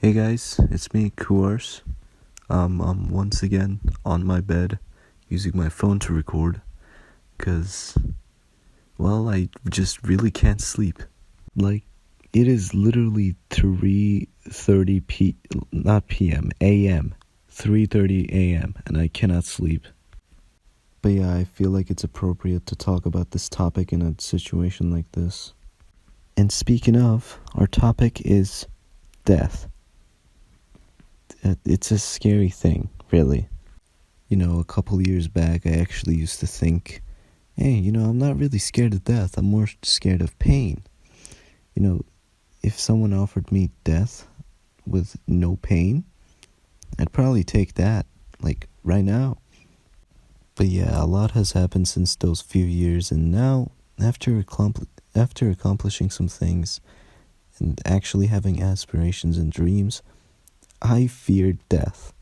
Hey guys, it's me, Kuars. I'm once again on my bed using my phone to record because, well, I just really can't sleep. Like, it is literally 3:30 not p.m., a.m., 3:30 a.m., and I cannot sleep. But yeah, I feel like it's appropriate to talk about this topic in a situation like this. And speaking of, our topic is death. It's a scary thing, really. A couple years back, I actually used to think, hey, I'm not really scared of death. I'm more scared of pain. If someone offered me death with no pain, I'd probably take that, like, right now. But yeah, a lot has happened since those few years, and now, after accomplishing some things and actually having aspirations and dreams, I fear death,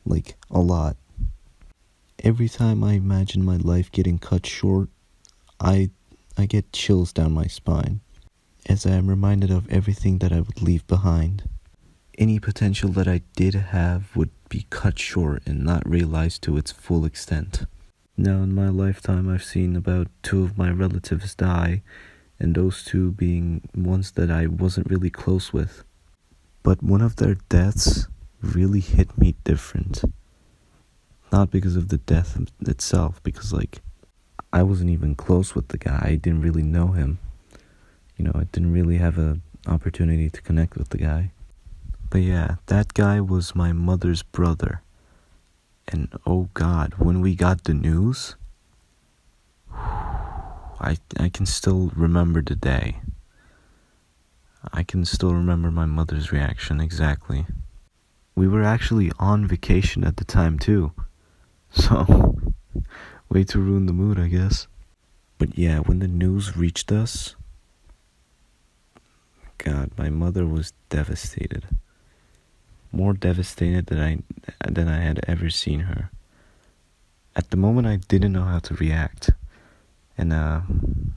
like, a lot. Every time I imagine my life getting cut short, I get chills down my spine, as I am reminded of everything that I would leave behind. Any potential that I did have would be cut short and not realized to its full extent. Now, in my lifetime, I've seen about 2 of my relatives die, and those 2 being ones that I wasn't really close with. But one of their deaths really hit me different. Not because of the death itself, because, I wasn't even close with the guy. I didn't really know him. I didn't really have an opportunity to connect with the guy. But yeah, that guy was my mother's brother. And oh God, when we got the news, I can still remember the day. I can still remember my mother's reaction exactly. We were actually on vacation at the time too. So, way to ruin the mood, I guess. But yeah, when the news reached us, God, my mother was devastated. More devastated than I had ever seen her. At the moment, I didn't know how to react. And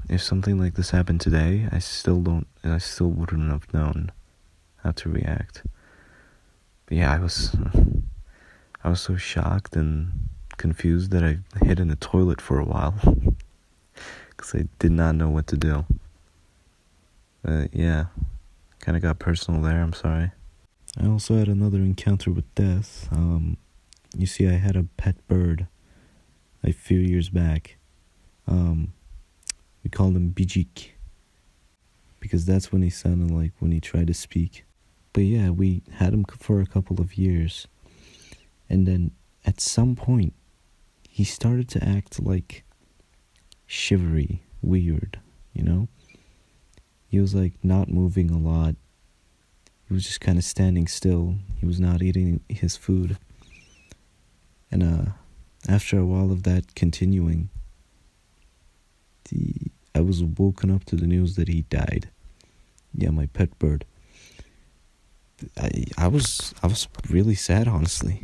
if something like this happened today, I still wouldn't have known how to react. But yeah, I was so shocked and confused that I hid in the toilet for a while because I did not know what to do. Yeah, kind of got personal there. I'm sorry. I also had another encounter with death. You see, I had a pet bird a few years back. We called him Bijik because that's when he sounded like when he tried to speak. But yeah, we had him for a couple of years, and then at some point he started to act like shivery, weird, He was like not moving a lot. He was just kind of standing still. He was not eating his food. And after a while of that continuing, I was woken up to the news that he died. Yeah, my pet bird. I was really sad, honestly.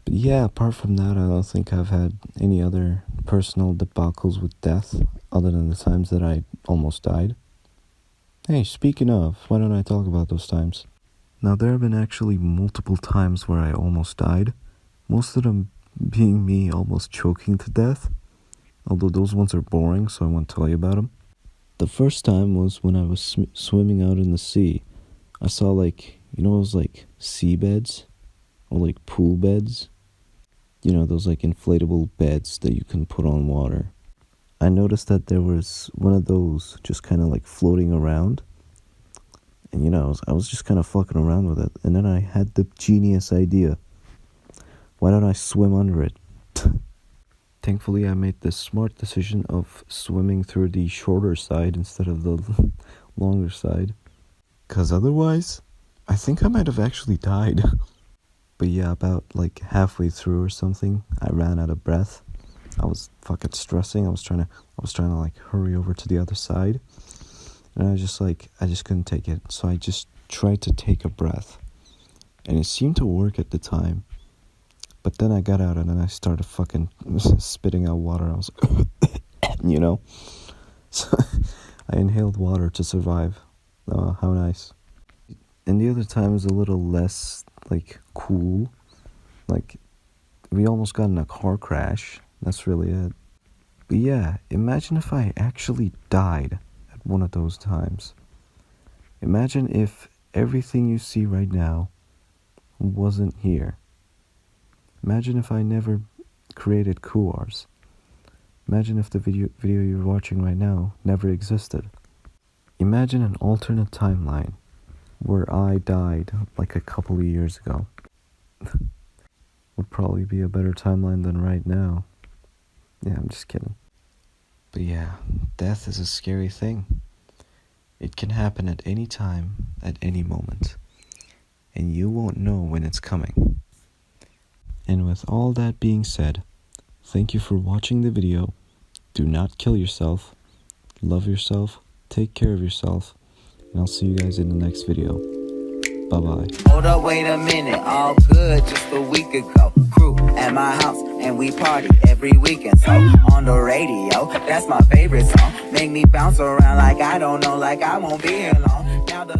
But yeah, apart from that, I don't think I've had any other personal debacles with death other than the times that I almost died. Hey, speaking of, why don't I talk about those times? Now, there have been actually multiple times where I almost died. Most of them being me almost choking to death. Although those ones are boring, so I won't tell you about them. The first time was when I was swimming out in the sea. I saw those seabeds or pool beds. Those inflatable beds that you can put on water. I noticed that there was one of those just kind of floating around. And I was just kind of fucking around with it. And then I had the genius idea. Why don't I swim under it? Thankfully, I made the smart decision of swimming through the shorter side instead of the longer side. Because otherwise, I think I might have actually died. But yeah, about halfway through or something, I ran out of breath. I was fucking stressing. I was trying to hurry over to the other side. And I just couldn't take it. So I just tried to take a breath. And it seemed to work at the time. But then I got out and then I started fucking spitting out water. I was So I inhaled water to survive. Oh, how nice. And the other time is a little less, like, cool. Like, we almost got in a car crash. That's really it. But yeah, imagine if I actually died at one of those times. Imagine if everything you see right now wasn't here. Imagine if I never created Kuars. Imagine if the video you're watching right now never existed. Imagine an alternate timeline where I died like a couple of years ago. Would probably be a better timeline than right now. Yeah, I'm just kidding. But yeah, death is a scary thing. It can happen at any time, at any moment. And you won't know when it's coming. And with all that being said, thank you for watching the video. Do not kill yourself. Love yourself. Take care of yourself. And I'll see you guys in the next video. Bye-bye. Hold up, wait a minute, all good just a week ago. Crew at my house, and we party every weekend. So on the radio, that's my favorite song. Make me bounce around like I don't know, like I won't be here long. Now the